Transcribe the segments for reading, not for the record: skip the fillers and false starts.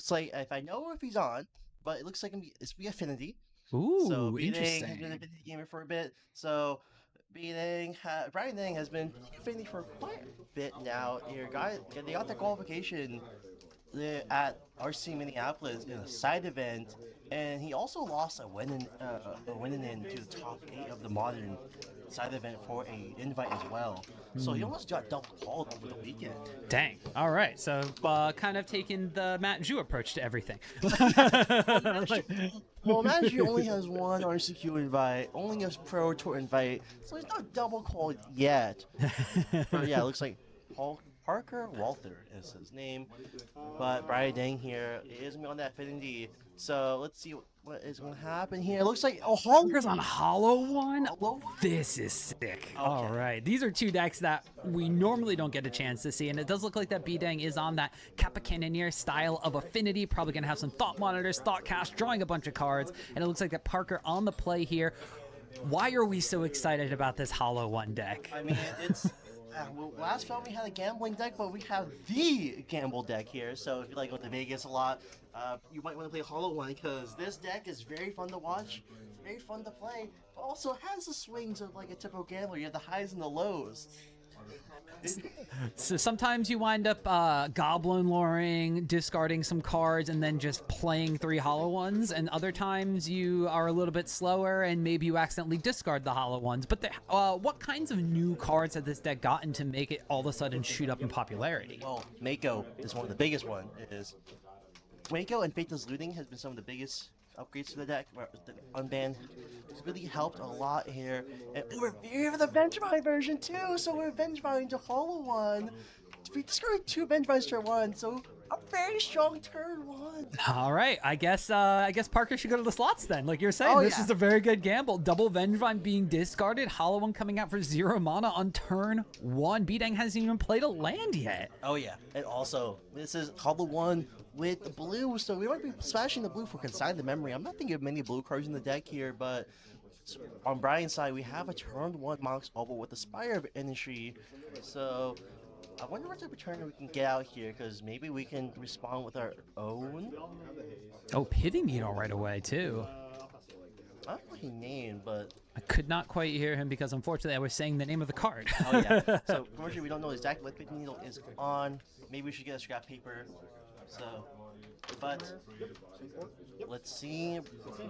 looks like, if I know if he's on, but it looks like it's be Affinity. So Ooh, Beating has been interesting. a Affinity gamer for a bit. So Brian Dang has been Affinity for quite a bit now. Here, they got their qualification at RC Minneapolis in a side event, and he also lost a winning into the top 8 of the modern side event for a invite as well. So he almost got double called over the weekend. Dang. All right. So kind of taking the Matt Zhu approach to everything. Well, Manager only has one RCQ invite, only a Pro Tour invite, so he's not double called yet. But yeah, it looks like Parker Walther is his name. But Brian Dang here is on that Affinity. So let's see what is going to happen here. It looks like Parker's on Hollow One. Hollow One? This is sick. Okay. All right. These are two decks that we normally don't get a chance to see, and it does look like that B-Dang is on that Kappa Cannoneer style of Affinity. Probably going to have some Thought Monitors, Thought Cache, drawing a bunch of cards, and it looks like that Parker on the play here. Why are we so excited about this Hollow One deck? I mean, it's... well, last film we had a gambling deck, but we have the gamble deck here. So if you like going to Vegas a lot, you might want to play Hollow One because this deck is very fun to watch, very fun to play, but also has the swings of like a typical gambler. You have the highs and the lows. So sometimes you wind up goblin luring, discarding some cards, and then just playing 3 Hollow Ones. And other times you are a little bit slower, and maybe you accidentally discard the Hollow Ones. But what kinds of new cards has this deck gotten to make it all of a sudden shoot up in popularity? Well, Mako is one of the biggest one. It is Mako and Faithless Looting has been some of the biggest upgrades to the deck. Where the unban has really helped a lot here. And we're here for the Vengevine version too, so we're Vengevine to Hollow One. We discarded 2 Vengevines turn 1, so a very strong turn 1. All right, I guess Parker should go to the slots then. Like you're saying, Oh, this yeah. is a very good gamble. Double Vengevine being discarded, Hollow One coming out for 0 mana on turn 1. B-Dang hasn't even played a land yet. Oh yeah, and also this is Hollow One with the blue, so we might be smashing the blue for Consign the Memory. I'm not thinking of many blue cards in the deck here, but on Brian's side we have a turn 1 Mox Opal with the Spire of Industry, so I wonder what type of turn we can get out here, because maybe we can respond with our own. Oh, Pithing Needle right away too. I don't know what he named, but I could not quite hear him because unfortunately I was saying the name of the card. oh yeah. So commercially we don't know exactly what Pithing Needle is on. Maybe we should get a scrap paper. So, but let's see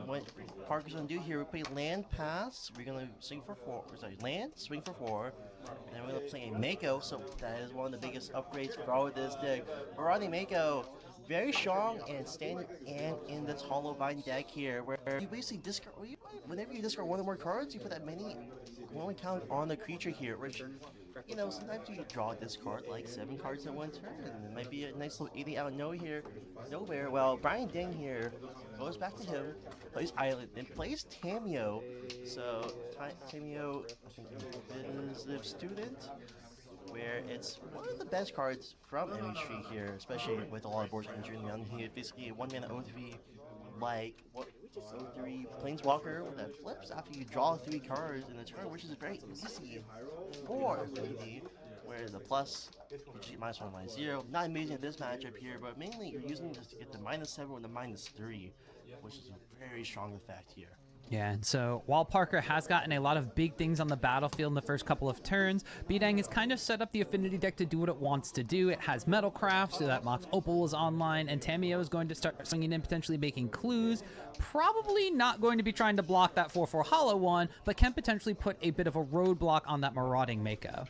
what Parker's gonna do here. We play land pass. We're gonna swing for 4. Sorry, land, swing for 4. And then we're gonna play a Mako. So that is one of the biggest upgrades for all of this deck. Marani Mako, very strong and standard and in this Hollow Vine deck here, where you basically discard. Whenever you discard 1 or more cards, you put that many one count on the creature here, which, you know, sometimes you draw this card like 7 cards in 1 turn, and it might be a nice little 80 out of nowhere. Well, Brian Dang here goes back to him, plays Island, and plays Tameo. So Tameo, I think, is a student, where it's one of the best cards from MH3 here, especially with a lot of boards entering on here. Basically, a 1 mana O3, like what? O3 Planeswalker that flips after you draw 3 cards in a turn, which is very easy for Affinity, where the plus gives you -1, -0. Not amazing in this matchup here, but mainly you're using this to get the -7 or the -3, which is a very strong effect here. Yeah, and so while Parker has gotten a lot of big things on the battlefield in the first couple of turns, B-Dang has kind of set up the Affinity deck to do what it wants to do. It has Metalcraft, so that Mox Opal is online, and Tameo is going to start swinging in, potentially making clues. Probably not going to be trying to block that 4/4 Hollow One, but can potentially put a bit of a roadblock on that Marauding Mako.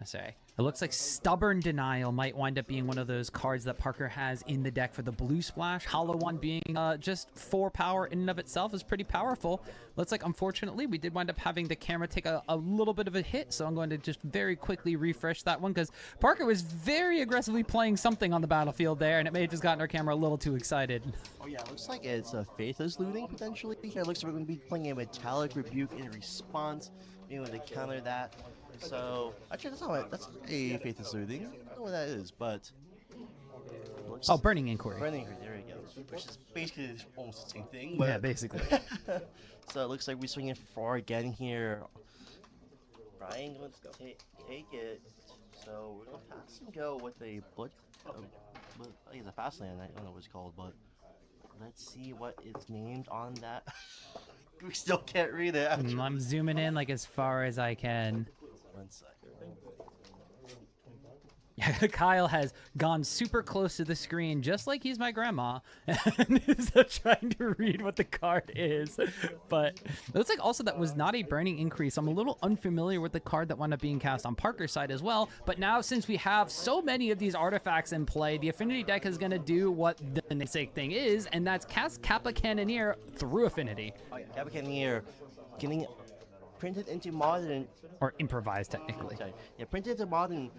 I say. It looks like Stubborn Denial might wind up being one of those cards that Parker has in the deck for the blue splash. Hollow One being just 4 power in and of itself is pretty powerful. Looks like, unfortunately, we did wind up having the camera take a little bit of a hit, so I'm going to just very quickly refresh that one, because Parker was very aggressively playing something on the battlefield there, and it may have just gotten our camera a little too excited. Oh yeah, it looks like it's a Faithless Looting, potentially. Here it looks like we're going to be playing a Metallic Rebuke in response, being able to counter that. So, actually, that's a Faithless Looting. I don't know what that is, but... Oh, Burning Inquiry. Burning Inquiry, there we go. Which is basically almost the same thing. But Yeah, basically. so it looks like we're swinging for 4 again here. Brian going to take it. So we're going to pass and go with a Blood but I think it's a fast land. I don't know what it's called, but let's see what it's named on that. We still can't read it. I'm zooming in like as far as I can. 1 sec. Kyle has gone super close to the screen, just like he's my grandma, and is trying to read what the card is. But it looks like also that was not a burning increase. I'm a little unfamiliar with the card that wound up being cast on Parker's side as well. But now, since we have so many of these artifacts in play, the Affinity deck is going to do what the namesake thing is, and that's cast Kappa Cannoneer through Affinity. Oh, yeah. Kappa Cannoneer getting printed into Modern. Or improvised, technically. Sorry. Yeah, printed into Modern.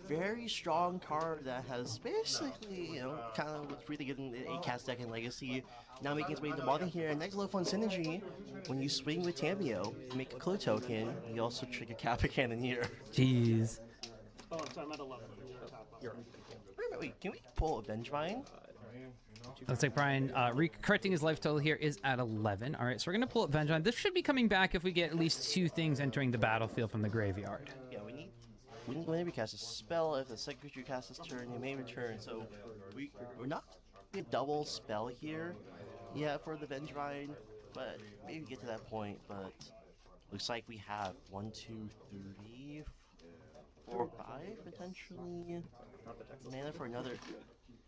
Very strong card that has basically, you know, kind of was really good in the 8-cast deck in Legacy. Now making its way into Modern here. And next little fun synergy, when you swing with Tamio, you make a clue token, you also trigger Kappa Cannoneer. Jeez. Oh, so I'm at 11. Wait, can we pull a Vengevine? Looks like Brian correcting his life total here is at 11. All right, so we're going to pull up Vengevine. This should be coming back if we get at least 2 things entering the battlefield from the graveyard. Yeah, whenever you cast a spell, if the second creature you cast this turn, you may return. So we're not a double spell here, yeah, for the Vengevine, but maybe get to that point. But looks like we have 1, 2, 3, 4, 5 potentially mana for another.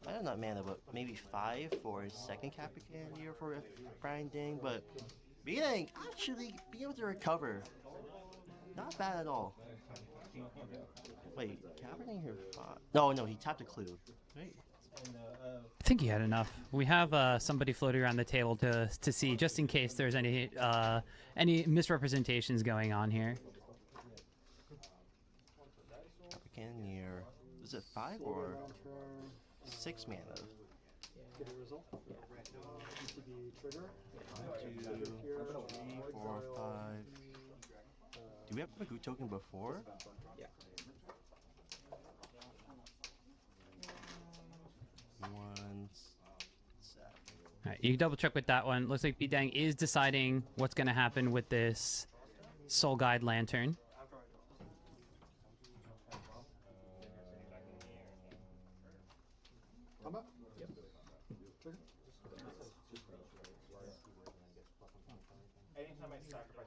I don't know, not mana, but maybe 5 for a second Kappa Cannoneer for a Brian Ding. But being actually being able to recover, not bad at all. Wait, Cabernet here 5? No, he tapped a clue. Right. I think he had enough. We have somebody floating around the table to see, just in case there's any misrepresentations going on here. Kappa Cannoneer. Is it 5 or 6 mana? 1, 2, 3, 4, 5. Do we have a good token before? Yeah. 1 sec. All right, you can double check with that one. Looks like Bidang is deciding what's going to happen with this Soul Guide Lantern. Yep. Anytime I sacrifice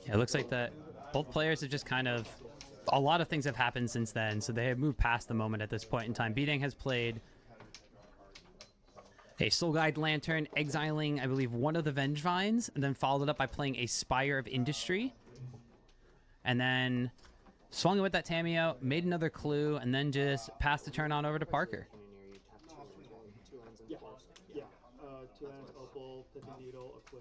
Yeah, it looks like that both players have just kind of, a lot of things have happened since then, so they have moved past the moment at this point in time. Bidang has played a Soul Guide Lantern, exiling, I believe, one of the Vengevines, and then followed it up by playing a Spire of Industry. And then swung it with that Tamio, made another clue, and then just passed the turn on over to Parker. Yeah. 2 lands, Opal, Pithing Needle, a clue.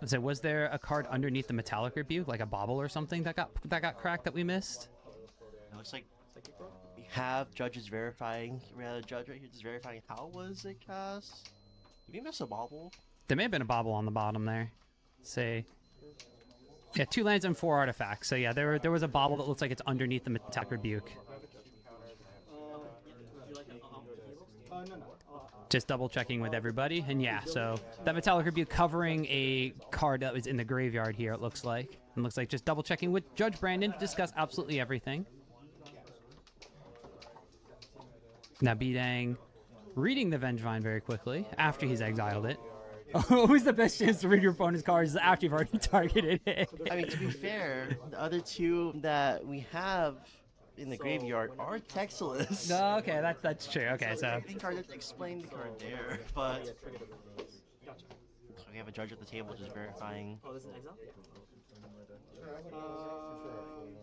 So was there a card underneath the Metallic Rebuke, like a Bauble or something that got cracked that we missed? It looks like we have judges verifying. We had a judge right here just verifying how was it cast. Did we miss a Bauble? There may have been a Bauble on the bottom there. Say, yeah, 2 lands and 4 artifacts. So yeah, there was a Bauble that looks like it's underneath the Metallic Rebuke. No. Just double checking with everybody, and yeah, so that Metallic Rebuke covering a card that was in the graveyard here, it looks like. And looks like just double checking with Judge Brandon to discuss absolutely everything. Now Bidang reading the Vengevine very quickly after he's exiled it. Always the best chance to read your opponent's cards is after you've already targeted it. I mean, to be fair, the other 2 that we have in the graveyard are textless. No, okay, that's true. Okay, so the card doesn't explain the card there, but we have a judge at the table just verifying. Oh, this is exile?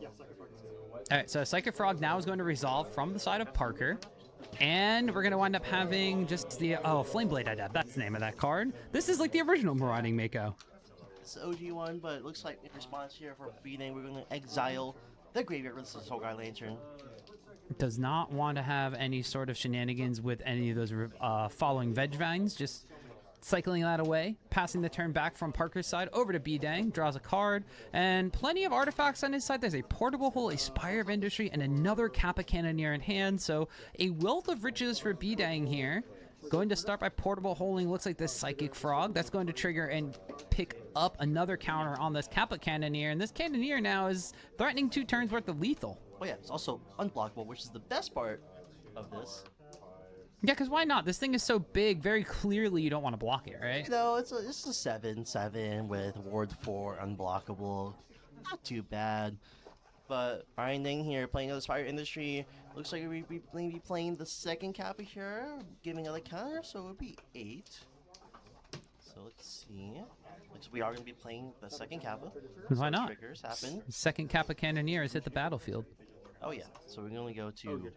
Yeah, Psychic Frog. all right, so Psychic Frog now is going to resolve from the side of Parker. And we're going to wind up having just the, Flameblade Adept. That's the name of that card. This is like the original Marauding Mako. It's the OG one, but it looks like in response here for beating, we're going to exile the graveyard with the Soul Guide Lantern. Does not want to have any sort of shenanigans with any of those following Vengevines. Just cycling that away, passing the turn back from Parker's side over to Bidang, draws a card, and plenty of artifacts on his side. There's a Portable Hole, a Spire of Industry, and another Kappa Cannoneer in hand, so a wealth of riches for Bidang here. Going to start by portable holding, looks like this Psychic Frog. That's going to trigger and pick up another counter on this Kappa Cannoneer. And this Cannoneer now is threatening 2 turns worth of lethal. Oh yeah, it's also unblockable, which is the best part of this. Yeah, because why not? This thing is so big, very clearly you don't want to block it, right? You know, it's a 7/7 with Ward 4 unblockable. Not too bad. But Binding here, playing the Spire Industry. Looks like we'll be playing the second Kappa here, giving another counter, so it would be 8. So let's see. Looks like we are going to be playing the second Kappa. Why So not? Triggers happen. Second Kappa Cannoneer has hit the battlefield. Oh yeah, so we're going to go to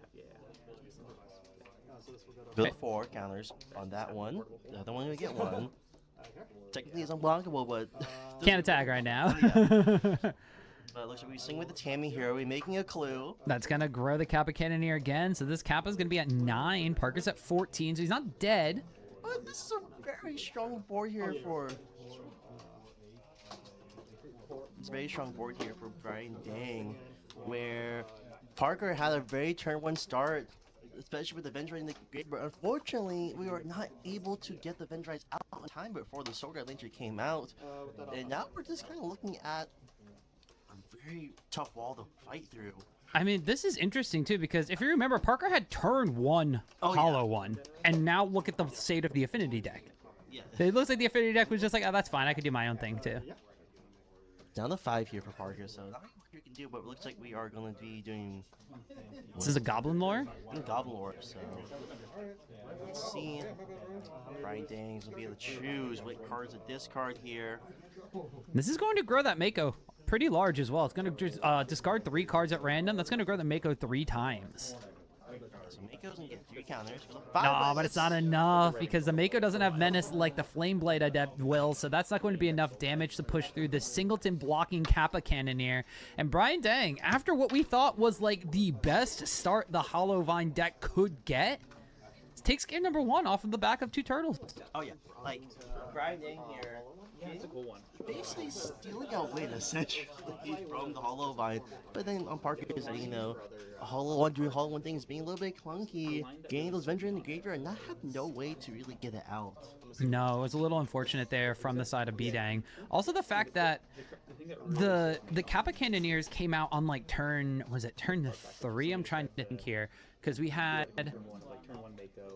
So this will go to build 4 counters on that one. The other one we get 1. Technically it's unblockable, but Can't attack right now. but it looks like we swing with the Tammy here. We're making a clue. That's going to grow the Kappa Cannoneer again. So this Kappa's going to be at 9. Parker's at 14, so he's not dead. But this is a very strong board here for. It's a very strong board here for Brian Dang, where Parker had a very turn 1 start, especially with the Vengevine in the grave. But unfortunately, we were not able to get the Vengevines out on time before the Soul Guard Launcher came out. And now we're just kind of looking at a very tough wall to fight through. I mean, this is interesting too, because if you remember, Parker had turn 1 Hollow One, and now look at the state of the Affinity deck. Yeah. It looks like the Affinity deck was just like, oh, that's fine, I could do my own thing too. Down to 5 here for Parker, so not much we can do, but it looks like we are going to be doing This is a Goblin Lore? Goblin Lore, so let's see. Brian Dang's going to be able to choose what cards to discard here. This is going to grow that Mako pretty large as well. It's going to discard 3 cards at random. That's going to grow the Mako 3 times. So Mako's going to get 3 counters for the No, 5. but it's not enough because the Mako doesn't have Menace like the Flame Blade Adept will, so that's not going to be enough damage to push through the singleton blocking Kappa Cannoneer. And Brian Dang, after what we thought was like the best start the Hollow Vine deck could get, takes game number 1 off of the back of 2 turtles. Oh yeah, like Brian Dang here. It's a cool one. Basically stealing away essentially from the Hollow Vine, but then on Parker's, you know, a Hollow One doing Hollow One things being a little bit clunky, getting those Venture in the graveyard and not have no way to really get it out. No, it was a little unfortunate there from the side of B-Dang. Also the fact that the Kappa Cannoneers came out on like turn 3? I'm trying to think here, because we had,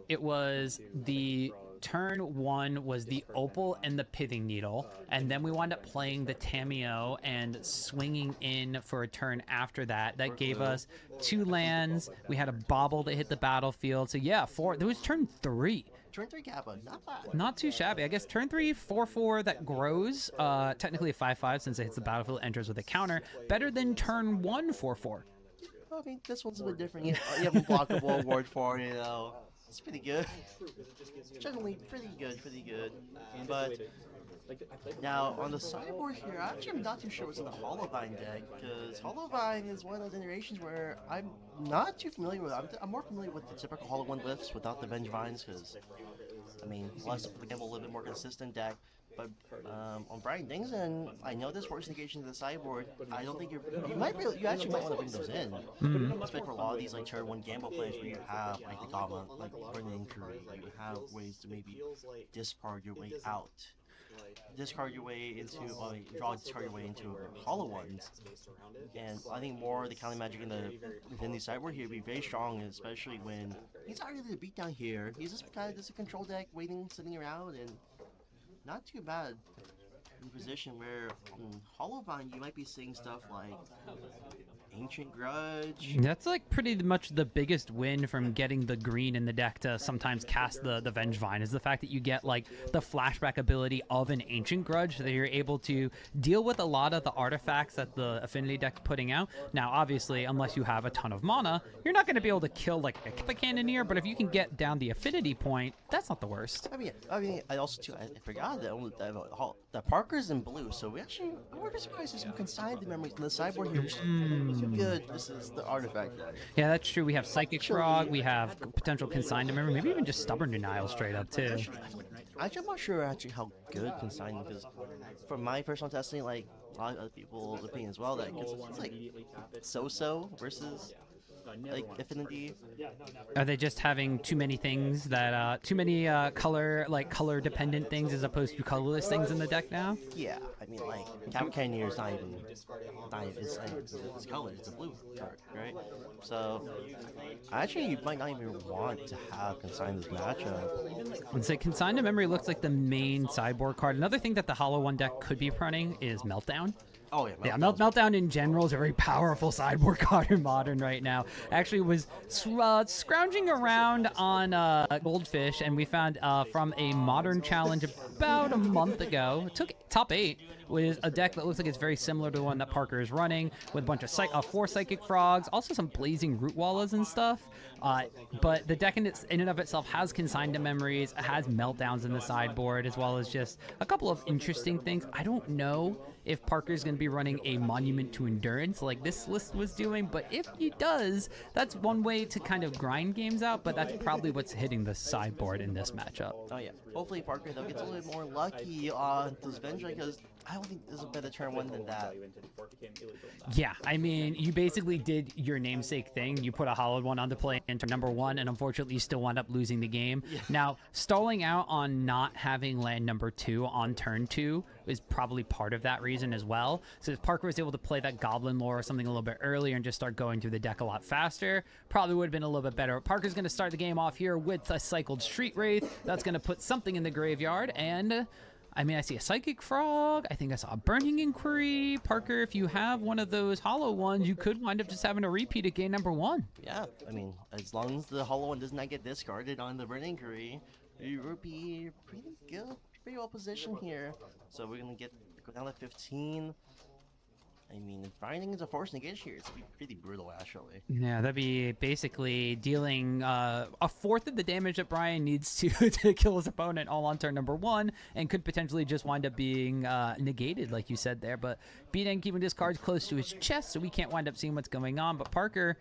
it was the turn 1 was the Opal and the Pithing Needle, and then we wound up playing the Tameo and swinging in for a turn after that. That gave us 2 lands. We had a Bauble to hit the battlefield. So yeah, there was turn 3. Turn 3 Kappa, not bad. Not too shabby. I guess turn 3, 4/4 that grows. Technically a 5/5 since it hits the battlefield, enters with a counter. Better than turn 1, 4/4. I mean, this one's a bit different. You have a blockable award for, you know. It's pretty good. Generally, pretty good. But now on the sideboard here, actually I'm not too sure what's in the Hollow Vine deck, because Hollow Vine is one of those iterations where I'm not too familiar with. I'm more familiar with the typical Hollow One lifts without the Vengevines, because I mean, less of the game, a little bit more consistent deck. But on Brian Ding's end, I know this works negation to the sideboard. I don't think you actually might want to bring those in. Especially for a lot of these like tier 1 gamble plays where you have like the Goblin, like Burning Inquiry, you have ways to maybe discard your way out. Discard your way into, discard your way into Hollow Ones. And I think more the counter magic within the sideboard here would be very strong, especially when he's not really the beatdown here. He's just kind of just a control deck waiting, sitting around, and not too bad in position where Hollow Vine you might be seeing stuff like Ancient Grudge. That's like pretty much the biggest win from getting the green in the deck to sometimes cast the Vengevine, is the fact that you get like the flashback ability of an Ancient Grudge, so that you're able to deal with a lot of the artifacts that the Affinity deck's putting out. Now obviously, unless you have a ton of mana, you're not going to be able to kill like a Kappa Cannoneer, but if you can get down the Affinity point, that's not the worst. I mean, I also too, I forgot that Parker's in blue, so we're surprised there's some consigned memories in the sideboard here. Good. This is the artifact deck. Yeah, that's true. We have Psychic Frog, we have potential Consigned Memory, maybe even just Stubborn Denial straight up too. Actually, I'm not sure how good Consigned, because from my personal testing, like a lot of other people's opinion as well, that it's like so-so versus like Affinity. Yeah, no, never. Are they just having too many things that too many color dependent things as opposed to colorless things in the deck now? Yeah, I mean, like, Kappa Cannoneer is not even it's colored, it's a blue card, right? So, actually, you might not even want to have consigned this matchup. And so Consigned to Memory looks like the main sideboard card. Another thing that the Hollow One deck could be running is Meltdown. Oh, yeah, Yeah, Meltdown in general is a very powerful sideboard card in Modern right now. Actually was scrounging around on Goldfish, and we found from a Modern challenge about a month ago, it took top 8, with a deck that looks like it's very similar to the one that Parker is running, with a bunch of 4 Psychic Frogs, also some Blazing Root Wallas and stuff. But the deck in and of itself has Consigned to Memories, has Meltdowns in the sideboard, as well as just a couple of interesting things. I don't know if Parker's going to be running a Monument to Endurance like this list was doing, but if he does, that's one way to kind of grind games out, but that's probably what's hitting the sideboard in this matchup. Oh yeah, hopefully Parker though gets a little bit more lucky on this Vengevine, because I don't think there's a better turn one than that. Yeah, I mean, you basically did your namesake thing. You put a Hollowed One onto play in turn number 1, and unfortunately you still wound up losing the game. Yeah. Now, stalling out on not having land number 2 on turn 2 is probably part of that reason as well. So if Parker was able to play that Goblin Lore or something a little bit earlier and just start going through the deck a lot faster, probably would have been a little bit better. Parker's going to start the game off here with a cycled Street Wraith. That's going to put something in the graveyard, and I mean, I see a Psychic Frog. I think I saw a Burning Inquiry. Parker, if you have one of those Hollow Ones, you could wind up just having a repeat at game number 1. Yeah, I mean, as long as the Hollow One does not get discarded on the Burning Inquiry, you would be pretty good, pretty well positioned here. So we're going to go down to 15. I mean, if Binding is a force negation here, it's pretty brutal, actually. Yeah, that'd be basically dealing a fourth of the damage that Brian needs to kill his opponent all on turn number 1, and could potentially just wind up being negated, like you said there. But Biden keeping his cards close to his chest, so we can't wind up seeing what's going on. But Parker,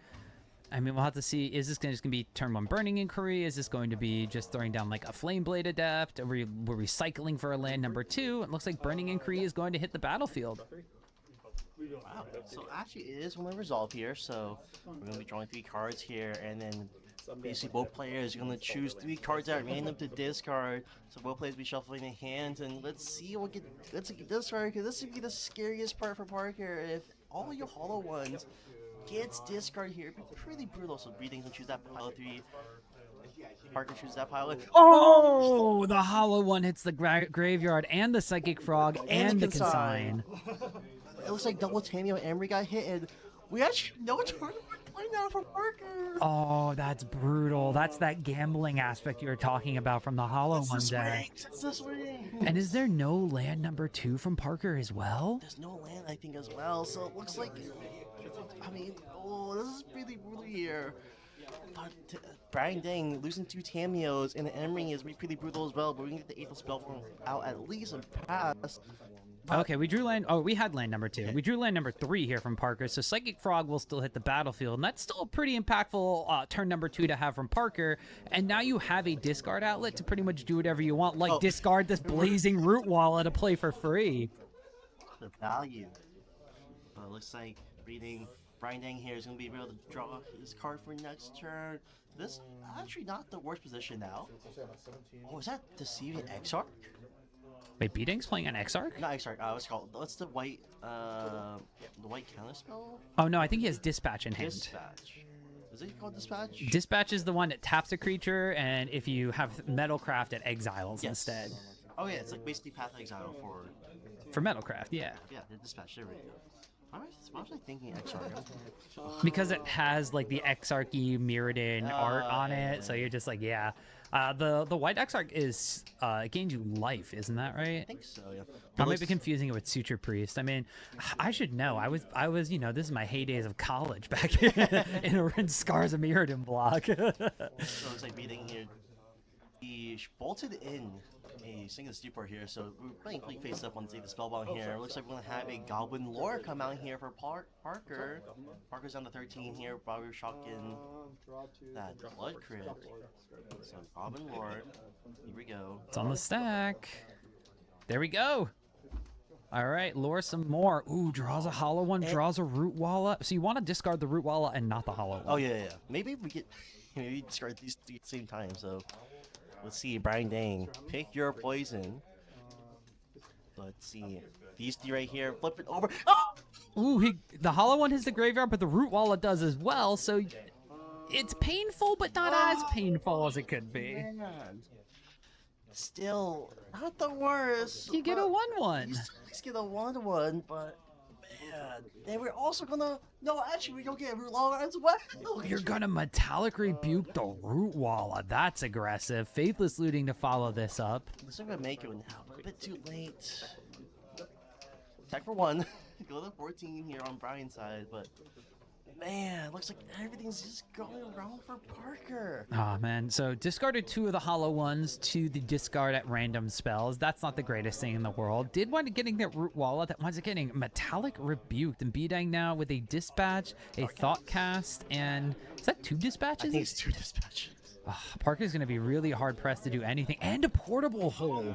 I mean, we'll have to see, is this just going to be turn 1 Burning Inquiry? Is this going to be just throwing down like a Flame Blade Adept? Are we recycling for a land number 2? It looks like Burning Inquiry is going to hit the battlefield. Wow, so actually it is one resolve here, so we're going to be drawing 3 cards here, and then basically both players are going to choose 3 cards out random to discard, so both players will be shuffling their hands, and let's see what let's get discard, because this would be the scariest part for Parker. If all your Hollow Ones gets discarded here, it'd be pretty brutal. So Breeding can choose that pile of 3. Parker chooses that pile of... Oh, the Hollow One hits the graveyard, and the Psychic Frog, and the Consign. It looks like double Tamio and Emery got hit, and we actually know what tournament we're playing now for Parker. Oh, that's brutal. That's that gambling aspect you were talking about from the Hollow One deck. It's the swing. And is there no land number 2 from Parker as well? There's no land, I think, as well, so it looks like... I mean, oh, this is really brutal here. But Brian Dang losing 2 Tamios and the Emery is pretty brutal as well, but we can get the 8th spell out at least and pass. Okay, we drew land. Oh, we had land number 2. We drew land number 3 here from Parker, so Psychic Frog will still hit the battlefield, and that's still a pretty impactful turn number 2 to have from Parker. And now you have a discard outlet to pretty much do whatever you want, like discard this Blazing Root Walla to play for free. The value. But it looks like Brian Dang here is going to be able to draw his card for next turn. This is actually not the worst position now. Oh, is that Deceiving Exarch? Wait, Beating's playing an Exarch? Not Exarch. What's it called? What's the white counterspell? Oh no, I think he has Dispatch in hand. Dispatch. Is it called Dispatch? Dispatch is the one that taps a creature, and if you have Metalcraft, it exiles instead. Oh yeah, it's like basically Path of Exile for Metalcraft, yeah. Yeah, the Dispatch. There we go. Why was I thinking Exarch? Because it has like the Exarchy Mirrodin art on it, so you're just like, yeah. The white Exarch is it gains you life, isn't that right? I think so, yeah. I might be confusing it with Suture Priest. I mean, I should know. I was, you know, this is my heydays of college back in Scars of Mirrodin block. So it looks like Beating here. He bolted in a single Stupor here, so we're playing complete face up on the Spellbound here. It looks like we're going to have a Goblin Lore come out here for Parker. Parker's down to 13 here, probably shocking that Blood Crypt. So Goblin Lore, here we go. It's on the stack. There we go. All right, lure some more. Ooh, draws a hollow one, draws a root walla. So you want to discard the root walla and not the hollow one. Oh yeah. Maybe we get maybe discard these three at the same time. So let's see, Brian Dang, pick your poison. Let's see, these three right here. Flip it over. Oh! Ooh, the hollow one hits the graveyard, but the root walla does as well. So it's painful, but not as painful as it could be. Man. Still, not the worst. You get a 1/1. You still get a 1/1, but man, and we're also gonna. No, actually, we don't get a root walla as well. You're gonna metallic rebuke the root walla. That's aggressive. Faithless looting to follow this up. This is gonna make it now, but a bit too late. Attack for 1. Go to 14 here on Brian's side, but man, looks like everything's just going wrong for Parker. Oh man, so discarded 2 of the hollow ones to the discard at random spells. That's not the greatest thing in the world. Did wind up getting that root walla, that winds up getting metallic rebuked, and Bidang now with a dispatch, a thought cast, and is that 2 dispatches? I think it's 2 dispatches. Parker's gonna be really hard pressed to do anything, and a portable hole.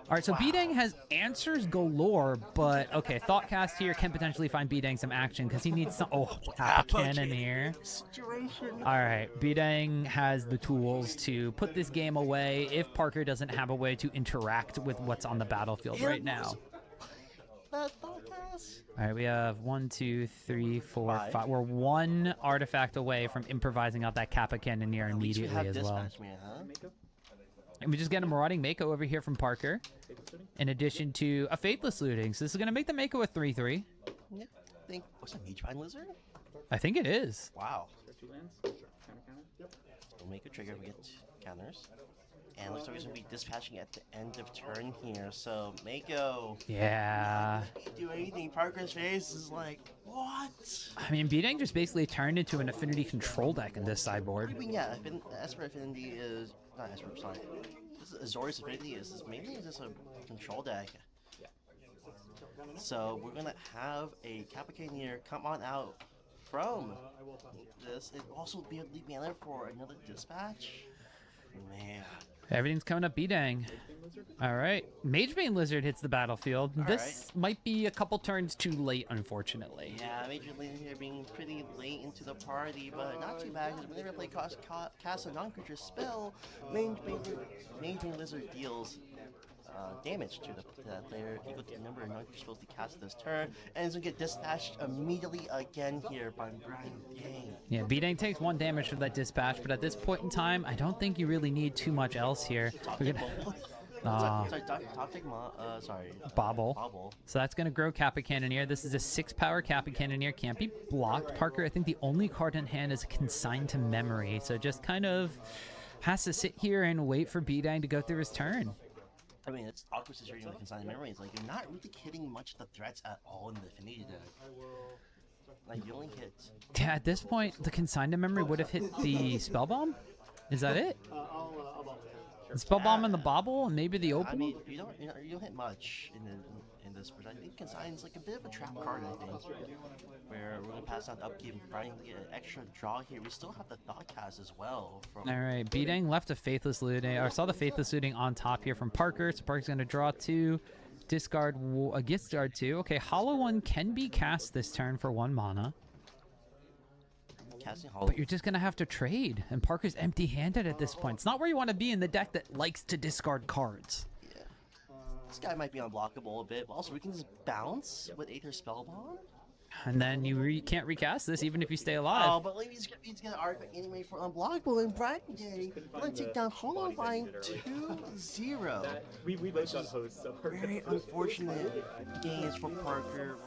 All right, so Bidang has answers galore, but okay, Thoughtcast here can potentially find Bidang some action because he needs some. Oh, Kappa Cannoneer. All right, Bidang has the tools to put this game away if Parker doesn't have a way to interact with what's on the battlefield right now. All right, we have 1, 2, 3, 4, 5. We're 1 artifact away from improvising out that Kappa Cannoneer immediately as well. Man, huh? And we just get a Marauding Mako over here from Parker, in addition to a Faithless Looting. So this is going to make the Mako a 3/3. Yeah, I think, what's that, Magevine Lizard? I think it is. Wow. We'll make a trigger, we get counters. And looks like he's going to be dispatching at the end of turn here, so Mako. Yeah. Can't do anything. Parker's face is like, what? I mean, Bidang just basically turned into an Affinity control deck in this sideboard. I mean, yeah, Esper Affinity is... Not Esper, sorry. This is Azorius Affinity is mainly just a control deck. So we're gonna have a Kappa Cannoneer come on out from this. It also be a lead mana for another dispatch. Man. Everything's coming up Bidang. All right. Magebane Lizard hits the battlefield. This might be a couple turns too late, unfortunately. Yeah, Major Lane here being pretty late into the party, but not too bad because whenever they cast a non-creature spell, Magebane Lizard deals damage to that player equal to the number of non-creature spells to cast this turn, and it's going to get dispatched immediately again here by Brian Dang. Yeah, Bidang takes 1 damage for that dispatch, but at this point in time, I don't think you really need too much else here. Bauble. So that's going to grow Kappa Cannoneer. This is a 6-power Kappa Cannoneer. Can't be blocked. Parker, I think the only card in hand is Consigned to Memory. So just kind of has to sit here and wait for Bidang to go through his turn. I mean, it's awkward situation with Consigned Memory. It's like you're not really hitting much of the threats at all in the Affinity deck. Like, you only hit... Yeah, at this point, the Consigned to Memory would have hit the Spellbomb? Is that it? The Spellbomb and the Bauble, and maybe the Opal? I mean, you don't hit much in this. But I think Consigned's like a bit of a trap card, I think. Where we're going to pass on the upkeep and trying to get an extra draw here. We still have the Thoughtcast as well. All right, Bidang left a Faithless Looting, or saw the Faithless Looting on top here from Parker. So Parker's going to draw 2, discard a discard 2. Okay, Hollow One can be cast this turn for 1 mana. But you're just going to have to trade, and Parker's empty-handed at this point. It's not where you want to be in the deck that likes to discard cards. Yeah. This guy might be unblockable a bit, but also we can just bounce with Aether Spellbomb. And then you can't recast this even if you stay alive. Oh, but he's going to artifact anyway for unblockable, and Brian Day going to take down Hollow Vine 2-0. We both got hosts, so very unfortunate games for Parker.